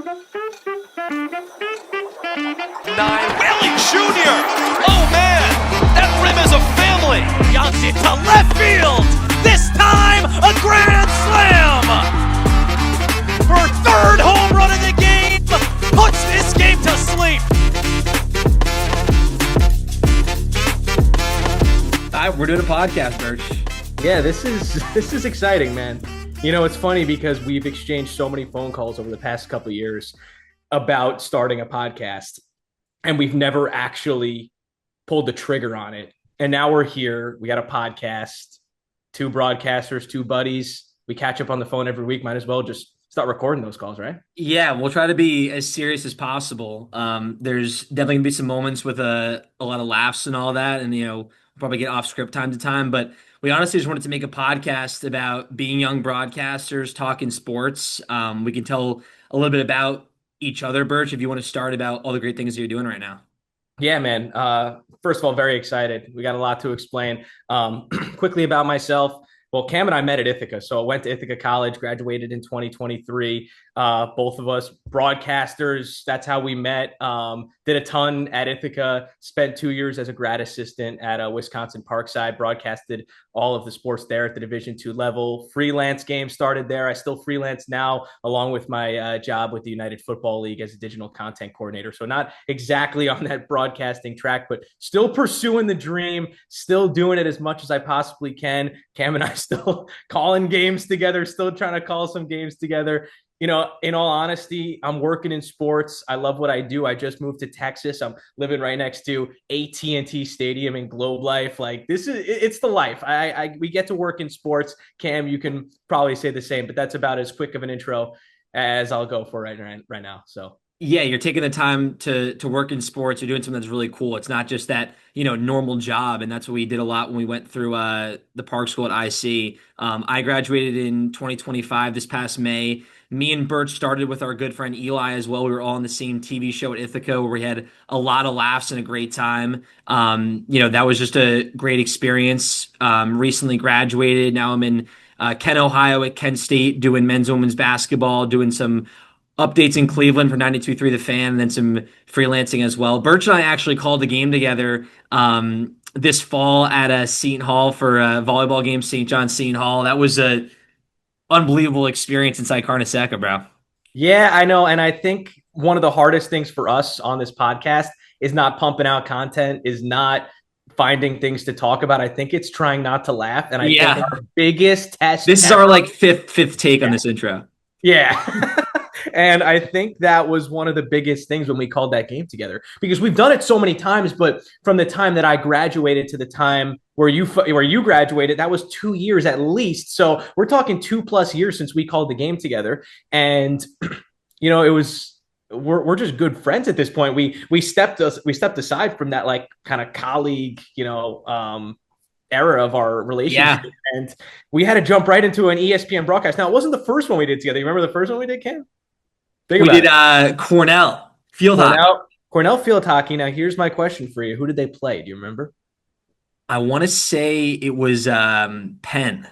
Willie Jr. Oh man, that rim is a family. Younks it to left field. This time, a grand slam. Her third home run of the game puts this game to sleep. All right, we're doing a podcast, Birch. Yeah, this is exciting, man. You know, it's funny because we've exchanged so many phone calls over the past couple of years about starting a podcast, and we've never actually pulled the trigger on it. And now we're here. We got a podcast, two broadcasters, two buddies. We catch up on the phone every week. Might as well just start recording those calls, right? Yeah, we'll try to be as serious as possible. There's definitely gonna be some moments with a lot of laughs and all that, and we'll probably get off script time to time. But we honestly just wanted to make a podcast about being young broadcasters, talking sports. We can tell a little bit about each other, Birch, if you want to start about all the great things that you're doing right now. Yeah, man. First of all, very excited. We got a lot to explain. Quickly about myself. Well, Cam and I met at Ithaca. So I went to Ithaca College, graduated in 2023. Both of us broadcasters. That's how we met. Did a ton at Ithaca. Spent 2 years as a grad assistant at Wisconsin Parkside. Broadcasted all of the sports there at the Division II level. Freelance game started there. I still freelance now, along with my job with the United Football League as a digital content coordinator. So not exactly on that broadcasting track, but still pursuing the dream, still doing it as much as I possibly can. Cam and I still calling games together, still trying to call some games together. You know, in all honesty, I'm working in sports. I love what I do. I just moved to Texas. I'm living right next to AT&T Stadium in Globe Life. Like, it's the life. We get to work in sports. Cam, you can probably say the same, but that's about as quick of an intro as I'll go for right now. So. Yeah, you're taking the time to work in sports. You're doing something that's really cool. It's not just that, normal job. And that's what we did a lot when we went through the park school at IC. I graduated in 2025 this past May. Me and Birch started with our good friend Eli as well. We were all on the same TV show at Ithaca where we had a lot of laughs and a great time. That was just a great experience. Recently graduated. Now I'm in Kent, Ohio at Kent State doing men's and women's basketball, doing some updates in Cleveland for 92.3 The Fan, and then some freelancing as well. Birch and I actually called a game together this fall at Seton Hall for a volleyball game, St. John's Seton Hall. That was a unbelievable experience inside Carnesecca, bro. Yeah, I know. And I think one of the hardest things for us on this podcast is not pumping out content, is not finding things to talk about. I think it's trying not to laugh. And I think our biggest test. This is our fifth take on this intro. Yeah. And I think that was one of the biggest things when we called that game together, because we've done it so many times, but from the time that I graduated to the time where you graduated, that was 2 years at least. So we're talking 2+ years since we called the game together. And, we're just good friends at this point. We stepped aside from that kind of colleague, era of our relationship. Yeah. And we had to jump right into an ESPN broadcast. Now, it wasn't the first one we did together. You remember the first one we did, Cam? We did Cornell field hockey. Cornell field hockey. Now, here's my question for you. Who did they play? Do you remember? I want to say it was Penn.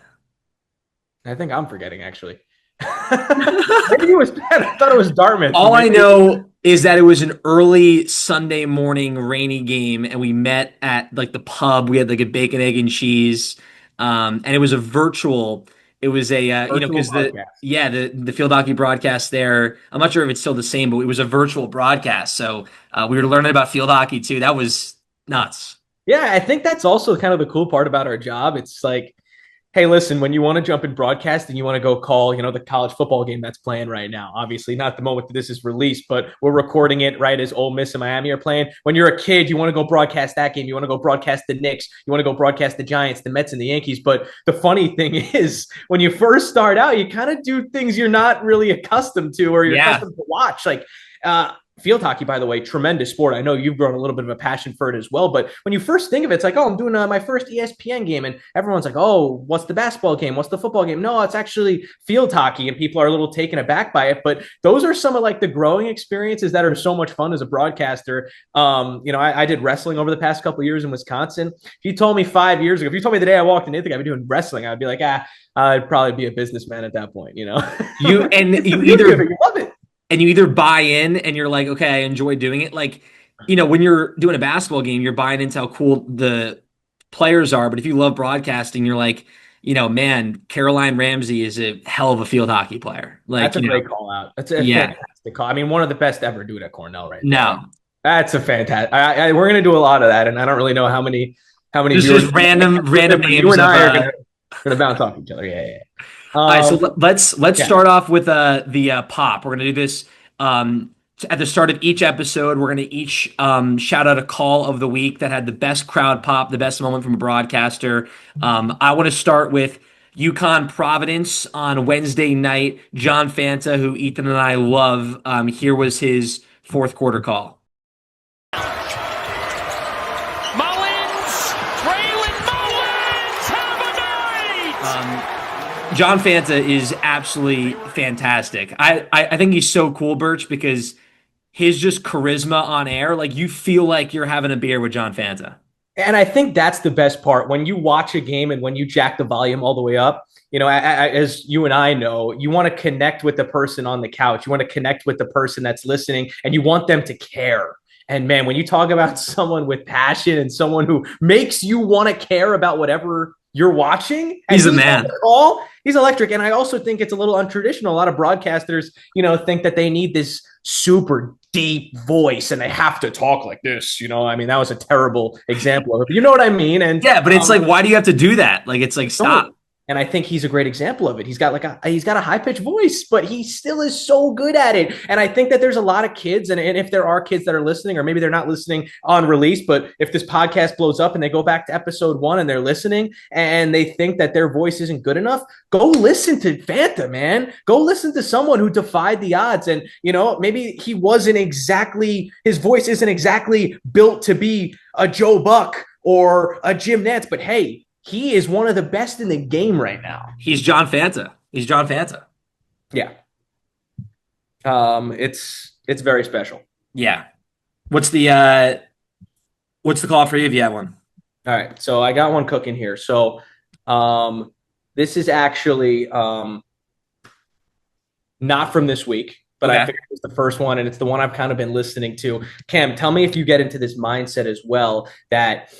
I think I'm forgetting, actually. Maybe it was Penn. I thought it was Dartmouth. All I know is that it was an early Sunday morning rainy game, and we met at the pub. We had a bacon, egg, and cheese, and it was a virtual. It was a because the field hockey broadcast there. I'm not sure if it's still the same, but it was a virtual broadcast. So we were learning about field hockey too. That was nuts. Yeah, I think that's also kind of the cool part about our job. It's like, hey, listen, when you want to jump in broadcasting, you want to go call, the college football game that's playing right now. Obviously, not the moment that this is released, but we're recording it right as Ole Miss and Miami are playing. When you're a kid, you want to go broadcast that game. You want to go broadcast the Knicks. You want to go broadcast the Giants, the Mets, and the Yankees. But the funny thing is, when you first start out, you kind of do things you're not really accustomed to or you're accustomed to watch. Field hockey, by the way, tremendous sport. I know you've grown a little bit of a passion for it as well. But when you first think of it, it's like, oh, I'm doing my first ESPN game. And everyone's like, oh, what's the basketball game? What's the football game? No, it's actually field hockey. And people are a little taken aback by it. But those are some of the growing experiences that are so much fun as a broadcaster. I did wrestling over the past couple of years in Wisconsin. If you told me 5 years ago, if you told me the day I walked in Ithaca I'd be doing wrestling, I'd be like, I'd probably be a businessman at that point, You either love it. and you either buy in and you're like, okay, I enjoy doing it. Like, when you're doing a basketball game, you're buying into how cool the players are. But if you love broadcasting, you're like, man, Caroline Ramsey is a hell of a field hockey player. Like, That's a great call out. That's a yeah, fantastic call. I mean, one of the best ever do it at Cornell right there. no, That's a fantastic. We're gonna do a lot of that, and I don't really know how many there's viewers. just random You names and of. I are gonna bounce off each other. Yeah. All right, so let's yeah. start off with the pop. We're gonna do this at the start of each episode. We're gonna each shout out a call of the week that had the best crowd pop, the best moment from a broadcaster. I want to start with UConn Providence on Wednesday night. John Fanta, who Ethan and I love, here was his fourth quarter call. John Fanta is absolutely fantastic. I think he's so cool, Birch, because his just charisma on air, like you feel like you're having a beer with John Fanta. And I think that's the best part when you watch a game and when you jack the volume all the way up. As you and I know, you want to connect with the person on the couch. You want to connect with the person that's listening, and you want them to care. And man, when you talk about someone with passion and someone who makes you want to care about whatever you're watching, he's a man. He's electric. And I also think it's a little untraditional. A lot of broadcasters, think that they need this super deep voice and they have to talk like this. I mean, that was a terrible example of it. But you know what I mean? And yeah, but it's like, why do you have to do that? Like, it's like, stop. And I think he's a great example of it. He's got a high pitched voice, but he still is so good at it. And I think that there's a lot of kids, and if there are kids that are listening, or maybe they're not listening on release, but if this podcast blows up and they go back to episode 1 and they're listening and they think that their voice isn't good enough, go listen to Fanta, man. Go listen to someone who defied the odds. And, maybe his voice isn't exactly built to be a Joe Buck or a Jim Nantz, but hey, he is one of the best in the game right now. He's John Fanta. Yeah. It's very special. Yeah. What's the call for you if you have one? All right. So I got one cooking here. So this is actually not from this week, but okay. I figured it's the first one, and it's the one I've kind of been listening to. Cam, tell me if you get into this mindset as well, that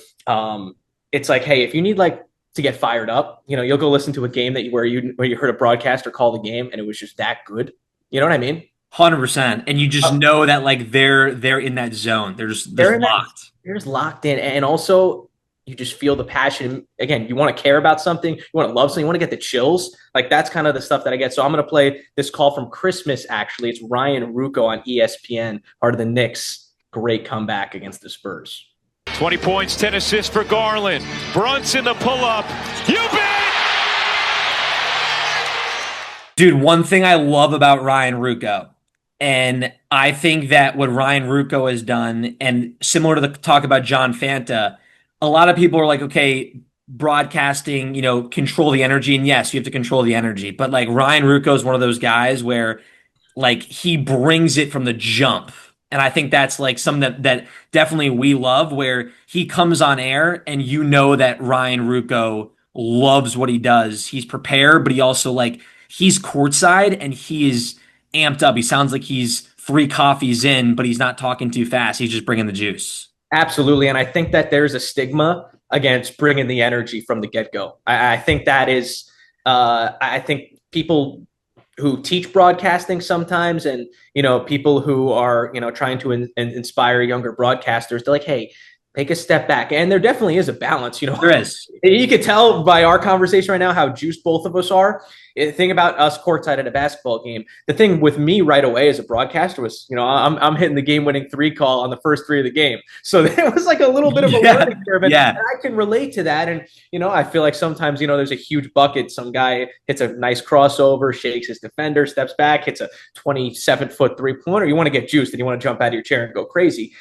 it's like, hey, if you need to get fired up, you'll go listen to a game where you heard a broadcaster call the game and it was just that good. You know what I mean? 100%. And you just know that they're in that zone. They're locked. They're just locked in. And also you just feel the passion. Again, you want to care about something. You want to love something. You want to get the chills. Like, that's kind of the stuff that I get. So I'm going to play this call from Christmas. Actually, it's Ryan Rucco on ESPN, part of the Knicks. Great comeback against the Spurs. 20 points, 10 assists for Garland. Brunson the pull-up. You bet! Dude, one thing I love about Ryan Rucco, and I think that what Ryan Rucco has done, and similar to the talk about John Fanta, a lot of people are like, okay, broadcasting, control the energy. And yes, you have to control the energy. But like Ryan Rucco is one of those guys where like he brings it from the jump. And I think that's like something that definitely we love, where he comes on air and that Ryan Rucco loves what he does. He's prepared, but he also he's courtside and he is amped up. He sounds like he's 3 coffees in, but he's not talking too fast. He's just bringing the juice. Absolutely. And I think that there's a stigma against bringing the energy from the get-go. I think that is, I think people who teach broadcasting sometimes, and people who are trying to inspire younger broadcasters, they're like, hey, take a step back. And there definitely is a balance. There is. You could tell by our conversation right now how juiced both of us are. The thing about us courtside at a basketball game, the thing with me right away as a broadcaster was, I'm hitting the game-winning 3 call on the first 3 of the game. So it was like a little bit of a learning curve. And I can relate to that. And, I feel like sometimes, there's a huge bucket. Some guy hits a nice crossover, shakes his defender, steps back, hits a 27-foot 3-pointer. You want to get juiced and you want to jump out of your chair and go crazy.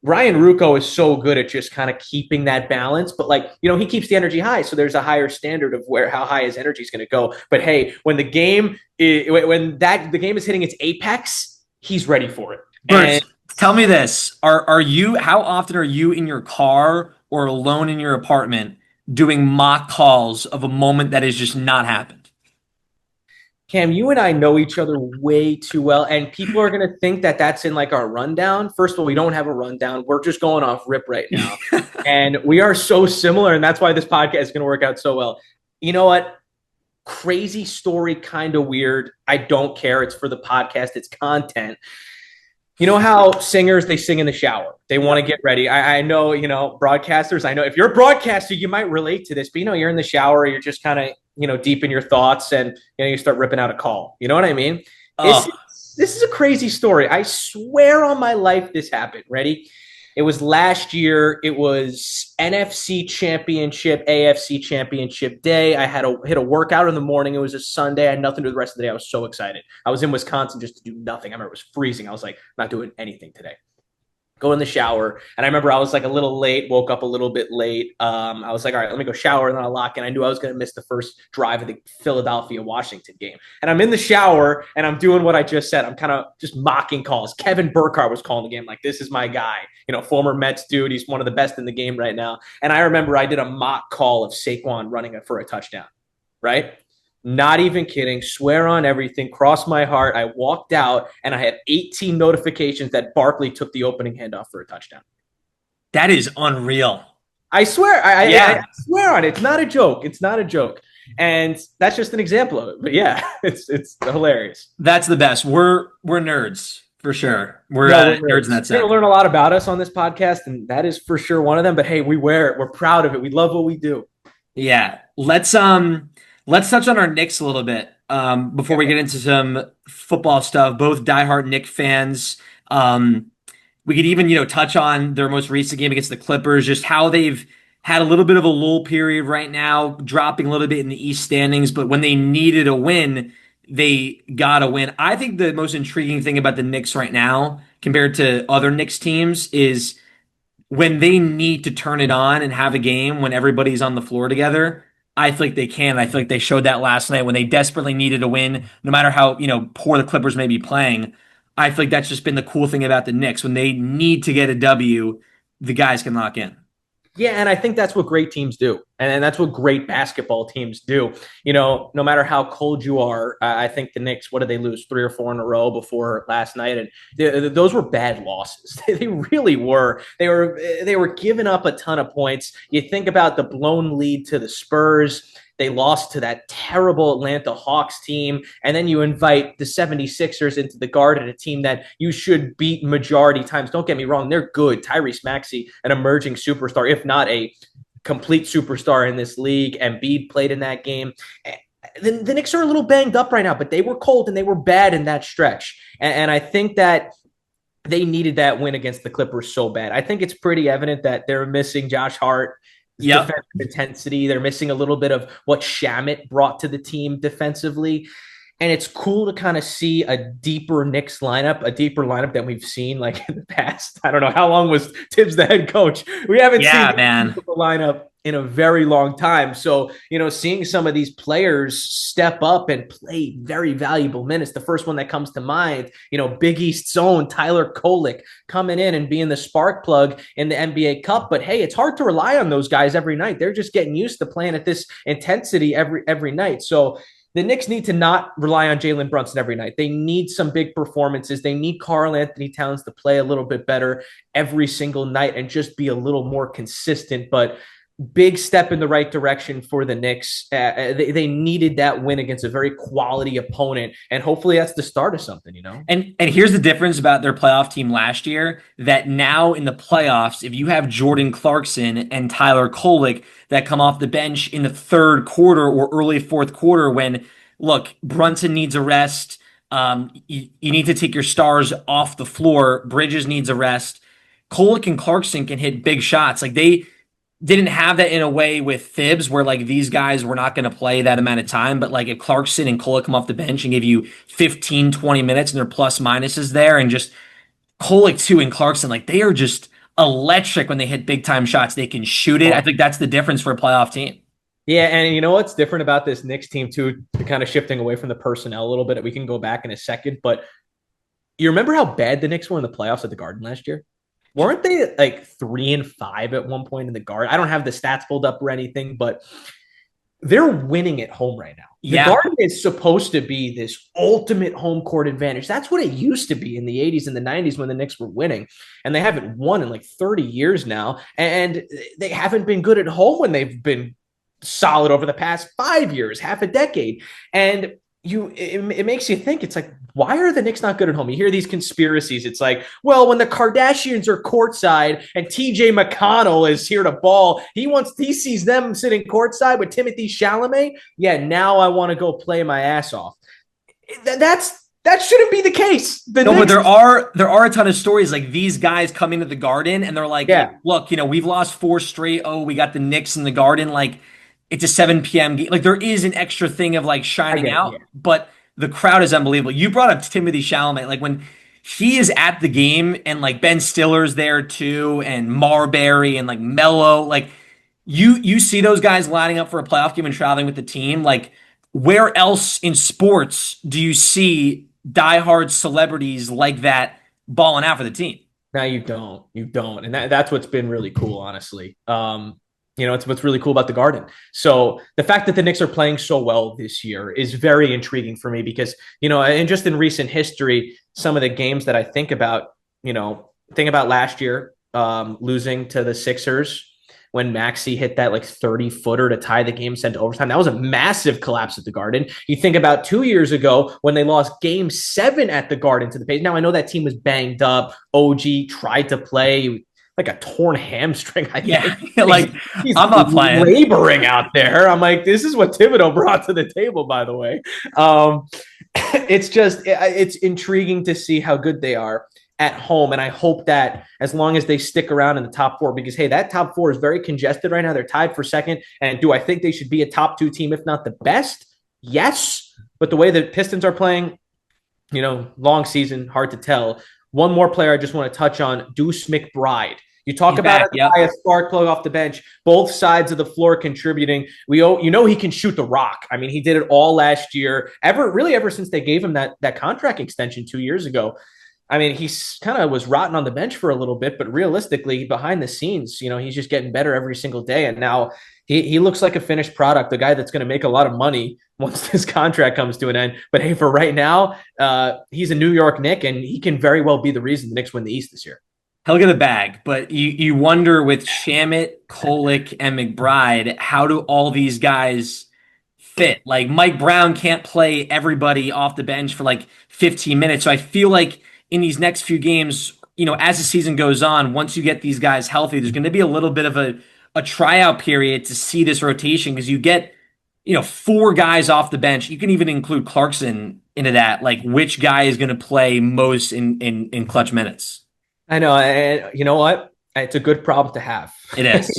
Ryan Rucco is so good at just kind of keeping that balance, but he keeps the energy high. So there's a higher standard of how high his energy is going to go. But hey, when the game is hitting its apex, he's ready for it. Bruce, tell me this: how often are you in your car or alone in your apartment doing mock calls of a moment that has just not happened? Cam, you and I know each other way too well, and people are going to think that that's in like our rundown. First of all, we don't have a rundown. We're just going off rip right now. And we are so similar, and that's why this podcast is going to work out so well. You know what? Crazy story, kind of weird. I don't care. It's for the podcast. It's content. You know how singers, they sing in the shower. They want to get ready. I know, broadcasters, I know if you're a broadcaster, you might relate to this, but you're in the shower, you're just kind of, deep in your thoughts, and, you start ripping out a call. You know what I mean? Oh. This is a crazy story. I swear on my life this happened. Ready? It was last year. It was NFC Championship, AFC Championship day. I had hit a workout in the morning. It was a Sunday. I had nothing to do the rest of the day. I was so excited. I was in Wisconsin just to do nothing. I remember it was freezing. I was like, not doing anything today. Go in the shower. And I remember I was like a little late, woke up a little bit late. I was like, all right, let me go shower. And then I'll lock in. I knew I was going to miss the first drive of the Philadelphia-Washington game. And I'm in the shower and I'm doing what I just said. I'm kind of just mocking calls. Kevin Burkhardt was calling the game like, this is my guy. Former Mets dude. He's one of the best in the game right now. And I remember I did a mock call of Saquon running it for a touchdown, right? Not even kidding. Swear on everything. Cross my heart. I walked out and I had 18 notifications that Barkley took the opening handoff for a touchdown. That is unreal. I swear. I swear on it. It's not a joke. It's not a joke. And that's just an example of it. But yeah, it's hilarious. That's the best. We're nerds for sure. We're nerds in that sense. You're going to learn a lot about us on this podcast, and that is for sure one of them. But hey, we wear it. We're proud of it. We love what we do. Yeah. Let's touch on our Knicks a little bit before we get into some football stuff. Both diehard Knicks fans. We could even, touch on their most recent game against the Clippers, just how they've had a little bit of a lull period right now, dropping a little bit in the East standings. But when they needed a win, they got a win. I think the most intriguing thing about the Knicks right now, compared to other Knicks teams, is when they need to turn it on and have a game when everybody's on the floor together. I feel like they can. I feel like they showed that last night when they desperately needed a win, no matter how, poor the Clippers may be playing. I feel like that's just been the cool thing about the Knicks. When they need to get a W, the guys can lock in. Yeah, and I think that's what great teams do. And that's what great basketball teams do. No matter how cold you are, I think the Knicks, what did they lose? 3 or 4 in a row before last night? And those were bad losses. They really were. They were giving up a ton of points. You think about the blown lead to the Spurs. They lost to that terrible Atlanta Hawks team. And then you invite the 76ers into the Garden, a team that you should beat majority times. Don't get me wrong. They're good. Tyrese Maxey, an emerging superstar, if not a complete superstar in this league. Embiid played in that game. The Knicks are a little banged up right now, but they were cold and they were bad in that stretch. And I think that they needed that win against the Clippers so bad. I think it's pretty evident that they're missing Josh Hart. Defensive intensity. They're missing a little bit of what Shamet brought to the team defensively. And it's cool to kind of see a deeper Knicks lineup, a deeper lineup than we've seen like in the past. I don't know. How long was Tibbs the head coach? We haven't seen the lineup in a very long time. So, seeing some of these players step up and play very valuable minutes. The first one that comes to mind, Big East's own Tyler Kolek coming in and being the spark plug in the NBA Cup. But hey, it's hard to rely on those guys every night. They're just getting used to playing at this intensity every night. So the Knicks need to not rely on Jalen Brunson every night. They need some big performances. They need Karl Anthony Towns to play a little bit better every single night and just be a little more consistent. But big step in the right direction for the Knicks. They needed that win against a very quality opponent, and hopefully that's the start of something, And here's the difference about their playoff team last year, that now in the playoffs, if you have Jordan Clarkson and Tyler Kolek that come off the bench in the third quarter or early fourth quarter when, look, Brunson needs a rest, you need to take your stars off the floor, Bridges needs a rest, Kolek and Clarkson can hit big shots. Like they didn't have that in a way with Thibs where like these guys were not going to play that amount of time. But like if Clarkson and Kolek come off the bench and give you 15, 20 minutes and their plus minuses there, and just Kolek too and Clarkson, like they are just electric when they hit big time shots. They can shoot it. I think that's the difference for a playoff team. Yeah, and you know what's different about this Knicks team too, kind of shifting away from the personnel a little bit. We can go back in a second, but you remember how bad the Knicks were in the playoffs at the Garden last year? Weren't they like 3-5 at one point in the Garden? I don't have the stats pulled up or anything, but they're winning at home right now. The Garden is supposed to be this ultimate home court advantage. That's what it used to be in the 80s and the 90s when the Knicks were winning. And they haven't won in like 30 years now. And they haven't been good at home when they've been solid over the past 5 years, half a decade. And it makes you think, it's like, why are the Knicks not good at home? You hear these conspiracies. It's like, well, when the Kardashians are courtside and TJ McConnell is here to ball, he sees them sitting courtside with Timothée Chalamet. Yeah, now I want to go play my ass off. That shouldn't be the case. But there are a ton of stories like these guys come into the Garden and they're like, look, we've lost 4 straight. Oh, we got the Knicks in the Garden. Like, it's a 7 p.m. game. Like, there is an extra thing of like shining out, but the crowd is unbelievable. You brought up Timothée Chalamet. Like, when he is at the game and like Ben Stiller's there too, and Marbury and like Mello, like you see those guys lining up for a playoff game and traveling with the team. Like, where else in sports do you see diehard celebrities like that balling out for the team? Now you don't. And that's what's been really cool, honestly. It's what's really cool about the Garden. So the fact that the Knicks are playing so well this year is very intriguing for me because, and just in recent history, some of the games that I think about last year, losing to the Sixers when Maxey hit that like 30-footer to tie the game, sent to overtime. That was a massive collapse at the Garden. You think about 2 years ago when they lost Game 7 at the Garden to the Pacers. Now, I know that team was banged up. OG tried to play like a torn hamstring. He's I'm not playing. Laboring out there. I'm like, this is what Thibodeau brought to the table, by the way. It's intriguing to see how good they are at home. And I hope that as long as they stick around in the top 4, because, hey, that top 4 is very congested right now. They're tied for second. And do I think they should be a top 2 team, if not the best? Yes. But the way the Pistons are playing, long season, hard to tell. One more player I just want to touch on, Deuce McBride. You talk about a spark plug off the bench, both sides of the floor contributing. He can shoot the rock. I mean, he did it all last year, ever since they gave him that contract extension 2 years ago. I mean, he's kind of was rotting on the bench for a little bit, but realistically, behind the scenes, he's just getting better every single day. And now he looks like a finished product, the guy that's going to make a lot of money once this contract comes to an end. But hey, for right now, he's a New York Knick, and he can very well be the reason the Knicks win the East this year. He'll get a bag, but you wonder with Shamet, Kolek, and McBride, how do all these guys fit? Like, Mike Brown can't play everybody off the bench for like 15 minutes. So I feel like in these next few games, as the season goes on, once you get these guys healthy, there's going to be a little bit of a tryout period to see this rotation, because you get 4 guys off the bench. You can even include Clarkson into that. Like, which guy is going to play most in clutch minutes? I know, and you know what? It's a good problem to have. It is.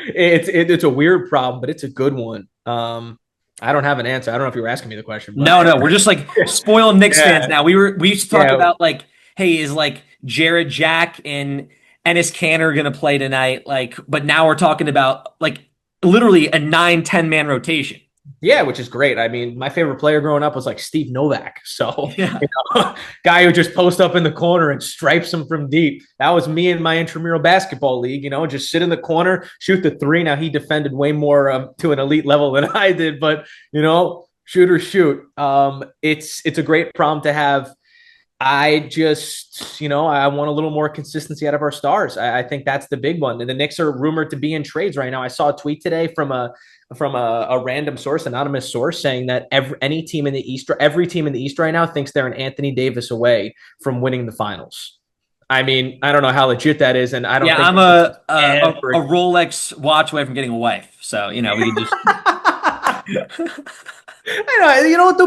It's a weird problem, but it's a good one. I don't have an answer. I don't know if you were asking me the question. But... No, we're just like spoiled Knicks fans now. We used to talk about like, hey, is like Jared Jack and Enes Kanter going to play tonight? Like, but now we're talking about like literally a 9-10 man rotation. Yeah, which is great. I mean, my favorite player growing up was like Steve Novak. So, guy who just post up in the corner and stripes them from deep. That was me in my intramural basketball league, just sit in the corner, shoot the 3. Now, he defended way more to an elite level than I did, but, shoot or shoot. It's a great problem to have. I just, I want a little more consistency out of our stars. I think that's the big one. And the Knicks are rumored to be in trades right now. I saw a tweet today from a random source, anonymous source, saying that every team in the East right now thinks they're an Anthony Davis away from winning the finals. I mean, I don't know how legit that is, and I don't. Yeah, I'm a Rolex watch away from getting a wife, so we can just. I know. You know what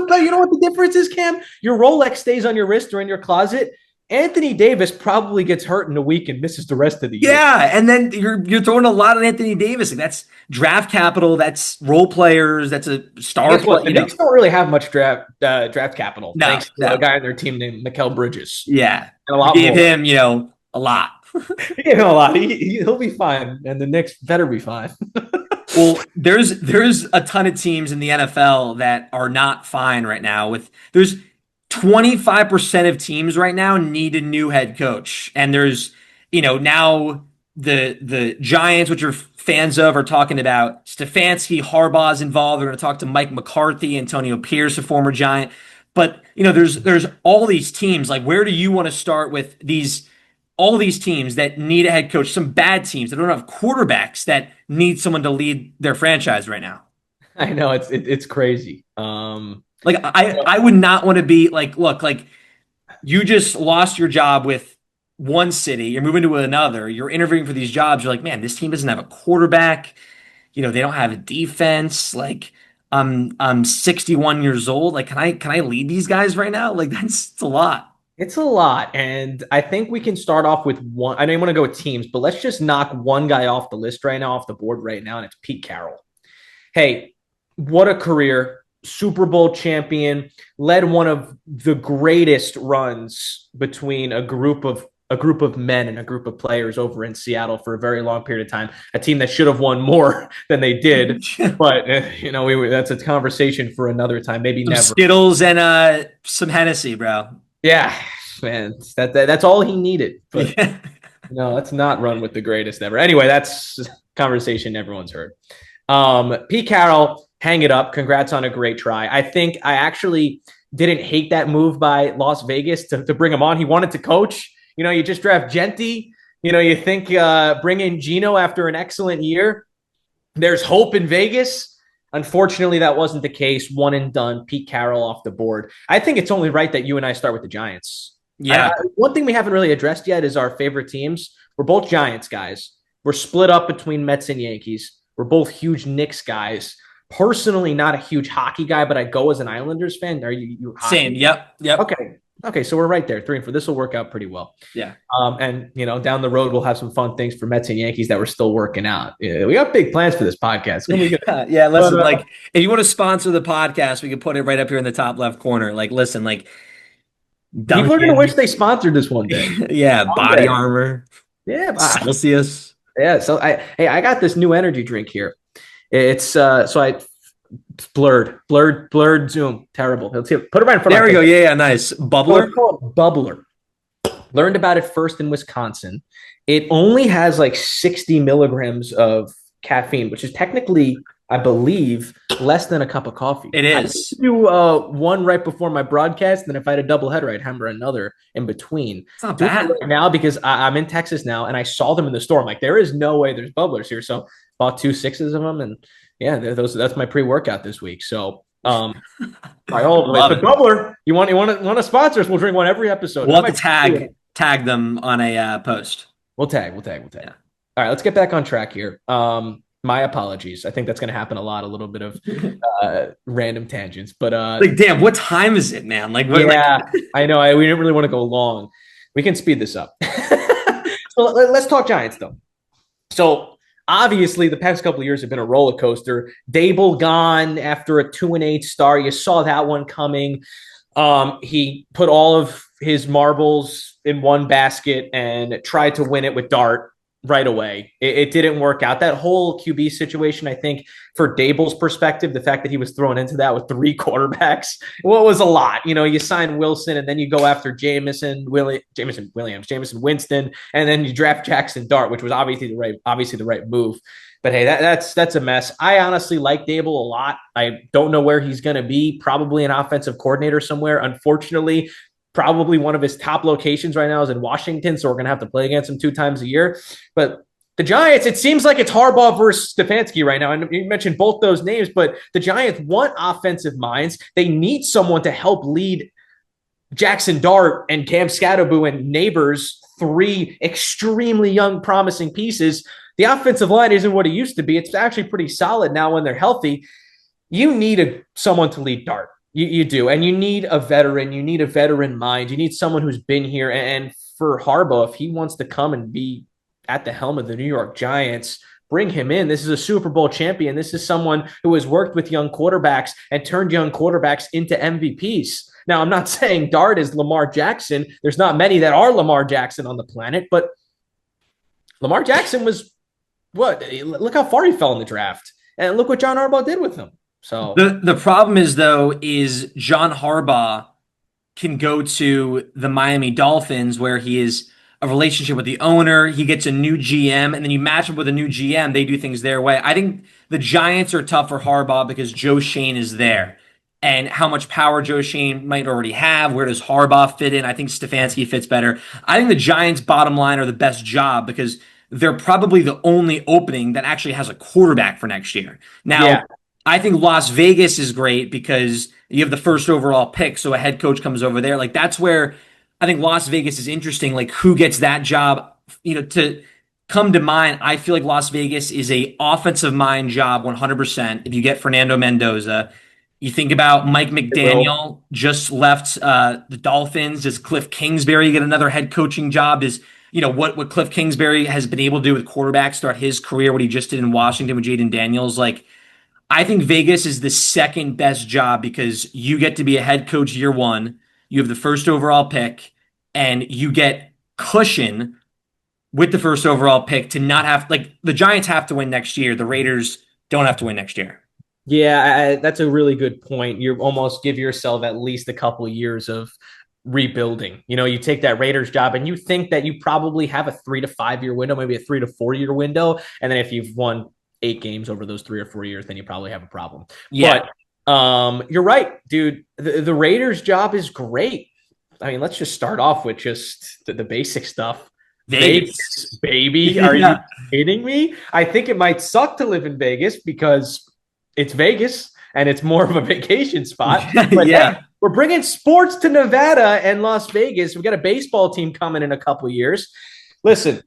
the difference is, Cam? Your Rolex stays on your wrist or in your closet. Anthony Davis probably gets hurt in a week and misses the rest of the year. Yeah, and then you're throwing a lot on Anthony Davis. That's draft capital. That's role players. That's a star player. The Knicks don't really have much draft capital. No, thanks to a guy on their team named Mikal Bridges. Yeah, and a lot gave him a lot. He gave him a lot. He'll be fine, and the Knicks better be fine. Well, there's a ton of teams in the NFL that are not fine right now. There's 25% of teams right now need a new head coach. And there's, now the Giants, which are fans of are talking about Stefanski, Harbaugh's involved. They're going to talk to Mike McCarthy, Antonio Pierce, a former Giant. But there's all these teams. Like, where do you want to start with all these teams that need a head coach? Some bad teams that don't have quarterbacks that need someone to lead their franchise right now. I know it's crazy. Like I would not want to be like, look, like you just lost your job with one city, you're moving to another, you're interviewing for these jobs. You're like, man, this team doesn't have a quarterback. They don't have a defense. Like I'm 61 years old. Like, can I lead these guys right now? Like it's a lot. It's a lot. And I think we can start off with one. I know you want to go with teams, but let's just knock one guy off the list right now, off the board right now, and it's Pete Carroll. Hey, what a career. Super Bowl champion, led one of the greatest runs between a group of men and a group of players over in Seattle for a very long period of time. A team that should have won more than they did, but that's a conversation for another time. Maybe some never. Skittles and some Hennessy, bro. Yeah, man, that's all he needed. But no, let's not run with the greatest ever. Anyway, that's a conversation everyone's heard. Pete Carroll, hang it up. Congrats on a great try. I think I actually didn't hate that move by Las Vegas to bring him on. He wanted to coach. You just draft Genty. You think bring in Geno after an excellent year. There's hope in Vegas. Unfortunately, that wasn't the case. One and done. Pete Carroll off the board. I think it's only right that you and I start with the Giants. Yeah. One thing we haven't really addressed yet is our favorite teams. We're both Giants guys. We're split up between Mets and Yankees. We're both huge Knicks guys. Personally, not a huge hockey guy, but I go as an Islanders fan. Are you hockey? Same. Yep. Okay. So we're right there, 3 and 4. This will work out pretty well. Yeah. And down the road we'll have some fun things for Mets and Yankees that we're still working out. Yeah, we got big plans for this podcast. Yeah. Listen, like if you want to sponsor the podcast, we can put it right up here in the top left corner. Like, listen, like people are gonna wish they sponsored this one day. Yeah. Body Armor. Yeah. Celsius. Yeah. So I got this new energy drink here. It's blurred Zoom. Terrible. Let's see. Put it right in front. There we go. Yeah. Nice. Bubbler. Bubbler. Learned about it first in Wisconsin. It only has like 60 milligrams of caffeine, which is technically, I believe, less than a cup of coffee. It is. I do one right before my broadcast, and if I had a doubleheader, I'd hammer another in between. It's not bad right now because I'm in Texas now, and I saw them in the store. I'm like, there is no way there's bubblers here. So bought 2 6s of them, and yeah, that's my pre-workout this week. So the bubbler. You want to sponsor us? We'll drink one every episode. We'll have to tag them on a post. We'll tag. Yeah. All right, let's get back on track here. My apologies. I think that's going to happen a lot. A little bit of random tangents, but like, damn, what time is it, man? Like, I know. We didn't really want to go long. We can speed this up. So let's talk Giants though. So obviously, the past couple of years have been a roller coaster. Dable gone after a 2-8 start. You saw that one coming. He put all of his marbles in one basket and tried to win it with Dart right away. It didn't work out. That whole QB situation, I think, for Dable's perspective, the fact that he was thrown into that with 3 quarterbacks, was a lot. You sign Wilson and then you go after Jameson Winston, and then you draft Jackson Dart, which was obviously the right move. But hey, that's a mess. I honestly like Dable a lot. I don't know where he's going to be. Probably an offensive coordinator somewhere. Unfortunately, probably one of his top locations right now is in Washington, so we're going to have to play against him 2 times a year. But the Giants, it seems like it's Harbaugh versus Stefanski right now. And you mentioned both those names, but the Giants want offensive minds. They need someone to help lead Jackson Dart and Cam Scatterboo and Neighbors, 3 extremely young, promising pieces. The offensive line isn't what it used to be. It's actually pretty solid now when they're healthy. You need someone to lead Dart. You do. And you need a veteran. You need a veteran mind. You need someone who's been here. And for Harbaugh, if he wants to come and be at the helm of the New York Giants, bring him in. This is a Super Bowl champion. This is someone who has worked with young quarterbacks and turned young quarterbacks into MVPs. Now, I'm not saying Dart is Lamar Jackson. There's not many that are Lamar Jackson on the planet, but Lamar Jackson was what? Look how far he fell in the draft. And look what John Harbaugh did with him. So the problem is John Harbaugh can go to the Miami Dolphins where he is a relationship with the owner. He gets a new GM, and then you match him with a new GM. They do things their way. I think the Giants are tough for Harbaugh because Joe Shane is there. And how much power Joe Shane might already have. Where does Harbaugh fit in? I think Stefanski fits better. I think the Giants' bottom line are the best job because they're probably the only opening that actually has a quarterback for next year. Now, Yeah. I think Las Vegas is great because you have the first overall pick, so a head coach comes over there. Like that's where I think Las Vegas is interesting. Like who gets that job? To come to mind, I feel like Las Vegas is a offensive mind job 100%. If you get Fernando Mendoza, you think about Mike McDaniel just left the Dolphins. Does Cliff Kingsbury get another head coaching job? Is what Cliff Kingsbury has been able to do with quarterbacks start his career? What he just did in Washington with Jaden Daniels, like. I think Vegas is the second best job because you get to be a head coach year one. You have the first overall pick, and you get cushion with the first overall pick to not have like the Giants have to win next year. The Raiders don't have to win next year. Yeah, that's a really good point. You almost give yourself at least a couple of years of rebuilding. You take that Raiders job and you think that you probably have a 3 to 5 year window, maybe a 3 to 4 year window. And then if you've won 8 games over those 3 or 4 years, then you probably have a problem. Yeah. But you're right, dude. The Raiders job is great. I mean, let's just start off with just the basic stuff. Vegas, baby. Are you kidding me? I think it might suck to live in Vegas because it's Vegas and it's more of a vacation spot. But yeah. Hey, we're bringing sports to Nevada and Las Vegas. We got a baseball team coming in a couple of years. Listen,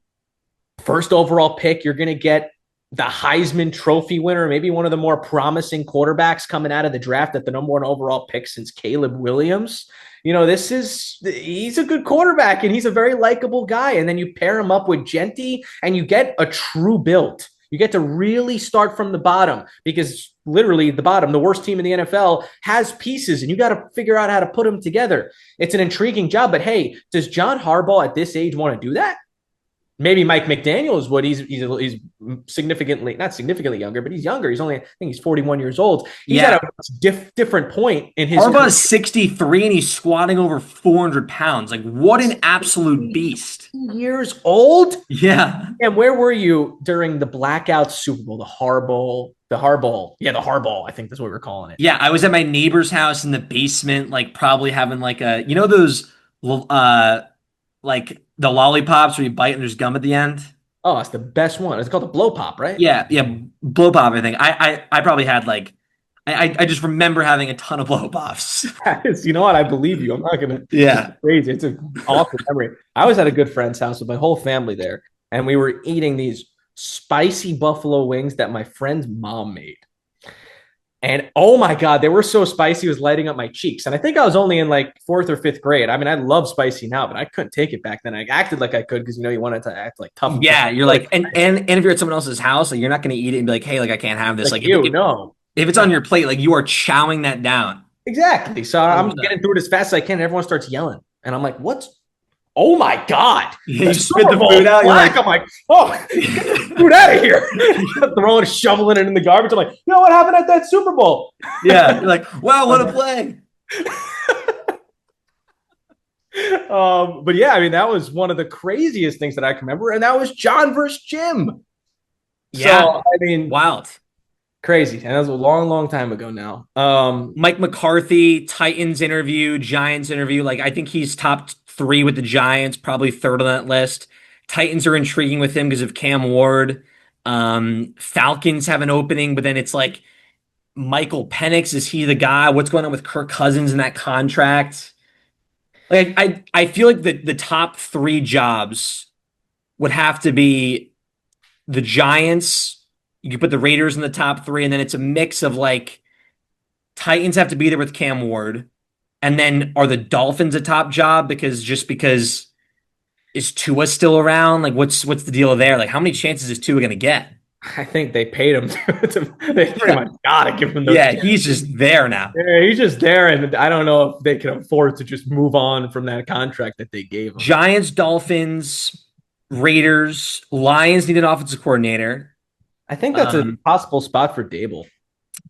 first overall pick, you're going to get the Heisman Trophy winner, maybe one of the more promising quarterbacks coming out of the draft at the number 1 overall pick since Caleb Williams. He's a good quarterback and he's a very likable guy. And then you pair him up with Genti and you get a true build. You get to really start from the bottom because literally the bottom, the worst team in the NFL, has pieces and you got to figure out how to put them together. It's an intriguing job, but hey, does John Harbaugh at this age want to do that? Maybe Mike McDaniel is what he's significantly, not significantly younger, but he's younger. I think he's 41 years old. He's at a different point in his Harbaugh is 63 and he's squatting over 400 pounds. Like what an absolute beast. Years old? Yeah. And where were you during the blackout Super Bowl, the Harbaugh? Yeah, the Harbaugh. I think that's what we're calling it. Yeah, I was at my neighbor's house in the basement, like probably having like those like the lollipops where you bite and there's gum at the end. Oh, it's the best one. It's called the blow pop, right? Yeah, blow pop. I think I probably had like I just remember having a ton of blow pops. You know what? I believe you. I'm not gonna. Yeah, it's crazy. It's an awful memory. I was at a good friend's house with my whole family there, and we were eating these spicy buffalo wings that my friend's mom made. And oh my God, they were so spicy, it was lighting up my cheeks. And I think I was only in like 4th or 5th grade. I mean, I love spicy now, but I couldn't take it back then. I acted like I could because you wanted to act like tough. Yeah, you're like, and if you're at someone else's house, like you're not going to eat it and be like, hey, like I can't have this. Like if it's on your plate, like you are chowing that down. Exactly. So I'm getting through it as fast as I can. And everyone starts yelling, and I'm like, "What's? Oh my God!" You spit the food out. You're like, I'm like, "Oh, get food out of here!" Throwing, shoveling it in the garbage. I'm like, "You know what happened at that Super Bowl?" Yeah. You're like, wow, what a play. But yeah, I mean, that was one of the craziest things that I can remember, and that was John versus Jim. Yeah. So, I mean, wild. Crazy. And that was a long, long time ago now. Mike McCarthy, Titans interview, Giants interview. Like, I think he's top 3 with the Giants, probably 3rd on that list. Titans are intriguing with him because of Cam Ward. Falcons have an opening, but then it's like Michael Penix, is he the guy? What's going on with Kirk Cousins in that contract? Like, I feel like the top 3 jobs would have to be the Giants. You could put the Raiders in the top 3, and then it's a mix of like Titans have to be there with Cam Ward, and then are the Dolphins a top job because is Tua still around? Like, what's the deal there? Like, how many chances is Tua going to get? I think they paid him. They pretty much gotta give him those. Yeah, he's just there now. Yeah, he's just there, and I don't know if they can afford to just move on from that contract that they gave him. Giants, Dolphins, Raiders, Lions need an offensive coordinator. I think that's a possible spot for Dable.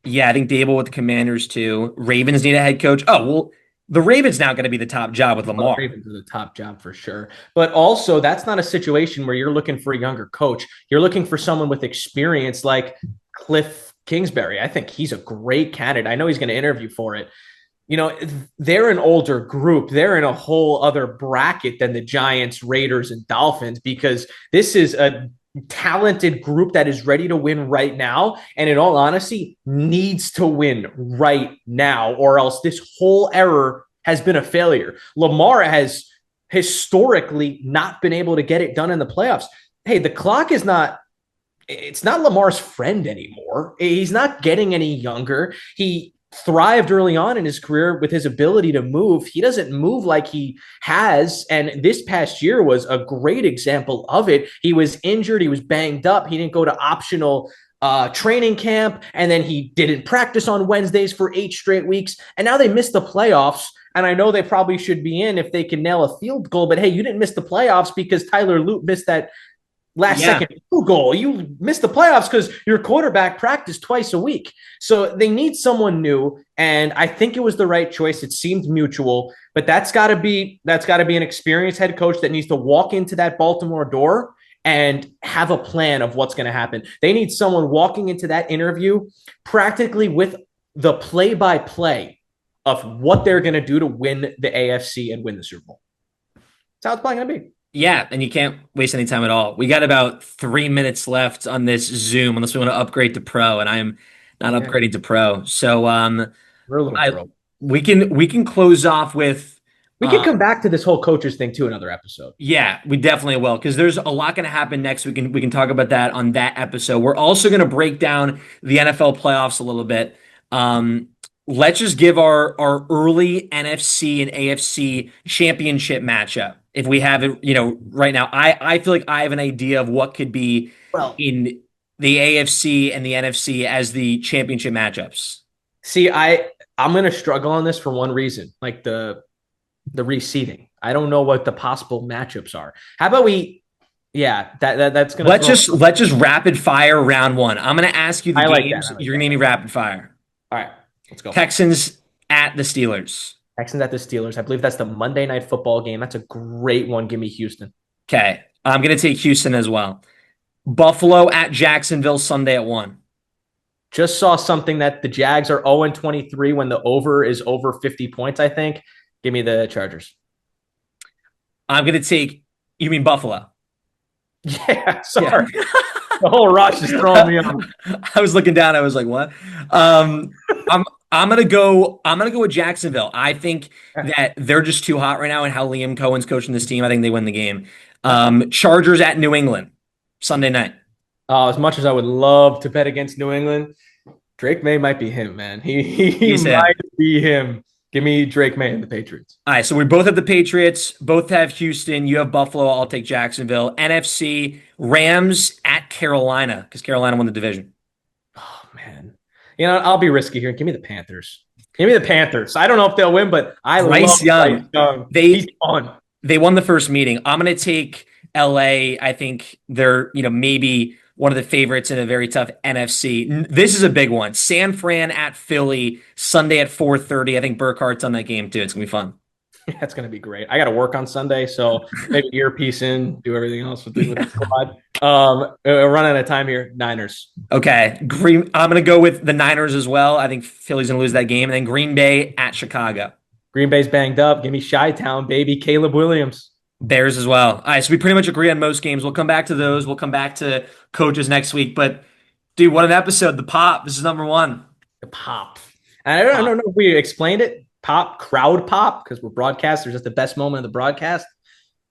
Yeah, I think Dable with the Commanders too. Ravens need a head coach. Oh, well, The Ravens now going to be the top job with Lamar. The Ravens are the top job for sure. But also, that's not a situation where you're looking for a younger coach. You're looking for someone with experience like Cliff Kingsbury. I think he's a great candidate. I know he's going to interview for it. You know, they're an older group. They're in a whole other bracket than the Giants, Raiders, and Dolphins, because this is a talented group that is ready to win right now, and in all honesty needs to win right now, or else this whole era has been a failure. Lamar has historically not been able to get it done in the playoffs. Hey, the clock is not, it's not Lamar's friend anymore. He's not getting any younger. He thrived early on in his career with his ability to move. He doesn't move like he has. And this past year was a great example of it. He was injured. He was banged up. He didn't go to optional training camp. And then he didn't practice on Wednesdays for 8 straight weeks. And now they missed the playoffs. And I know they probably should be in if they can nail a field goal. But hey, you didn't miss the playoffs because Tyler Loop missed that last second field goal. You missed the playoffs because your quarterback practiced twice a week. So they need someone new. And I think it was the right choice. It seemed mutual, but that's gotta be an experienced head coach that needs to walk into that Baltimore door and have a plan of what's going to happen. They need someone walking into that interview practically with the play-by-play of what they're going to do to win the AFC and win the Super Bowl. That's how it's probably going to be. Yeah, and you can't waste any time at all. We got about 3 minutes left on this Zoom, unless we want to upgrade to Pro, and I'm not upgrading to Pro. So we're a little pro. We can close off with. We can come back to this whole coaches thing too, another episode. Yeah, we definitely will, because there's a lot going to happen next. We can talk about that on that episode. We're also going to break down the NFL playoffs a little bit. Let's just give our early NFC and AFC championship matchup. If we have it, right now, I feel like I have an idea of what could be in the AFC and the NFC as the championship matchups. See, I'm going to struggle on this for one reason, like the reseeding. I don't know what the possible matchups are. How about that's going to let's just rapid fire round one. I'm going to ask you the games. Like You're going to give me rapid fire. All right, let's go. Texans at the Steelers. Texans at the Steelers. I believe that's the Monday Night Football game. That's a great one. Give me Houston. Okay. I'm going to take Houston as well. Buffalo at Jacksonville Sunday at 1. Just saw something that the Jags are 0-23 when the over is over 50 points, I think. Give me the Chargers. I'm going to take, you mean Buffalo? Yeah, sorry. Yeah. The whole rush is throwing me off. I was looking down. I was like, what? I'm gonna go with Jacksonville. I think that they're just too hot right now, and how Liam Cohen's coaching this team, I think they win the game. Chargers at New England Sunday night. As much as I would love to bet against New England, Drake May might be him, man. He might be him. Give me Drake May and the Patriots. All right, so we both have the Patriots, both have Houston. You have Buffalo. I'll take Jacksonville. NFC, Rams at Carolina, because Carolina won the division. Oh, man. I'll be risky here. Give me the Panthers. Give me the Panthers. I don't know if they'll win, but love Bryce Young. He's fun. They won the first meeting. I'm going to take LA. I think they're, maybe one of the favorites in a very tough NFC. This is a big one. San Fran at Philly, Sunday at 4:30. I think Burkhardt's on that game too. It's going to be fun. That's going to be great. I got to work on Sunday, so maybe earpiece in, do everything else with the squad. We're running out of time here. Niners. Okay. I'm going to go with the Niners as well. I think Philly's going to lose that game. And then Green Bay at Chicago. Green Bay's banged up. Give me Chi-Town, baby. Caleb Williams. Bears as well. All right, so we pretty much agree on most games. We'll come back to those. We'll come back to coaches next week. But, dude, what an episode. The Pop. This is number 1. The Pop. And I don't know if we explained it. Pop, crowd pop, because we're broadcasters. Just the best moment of the broadcast.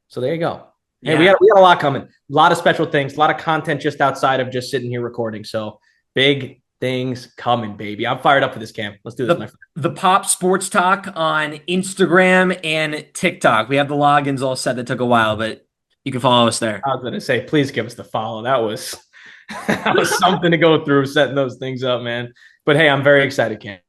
So there you go. Yeah. Hey, we got a lot coming. A lot of special things. A lot of content just outside of just sitting here recording. So big things coming, baby. I'm fired up for this, Cam. Let's do this, my friend. The Pop Sports Talk on Instagram and TikTok. We have the logins all set. That took a while, but you can follow us there. I was going to say, please give us the follow. That was something to go through, setting those things up, man. But hey, I'm very excited, Cam.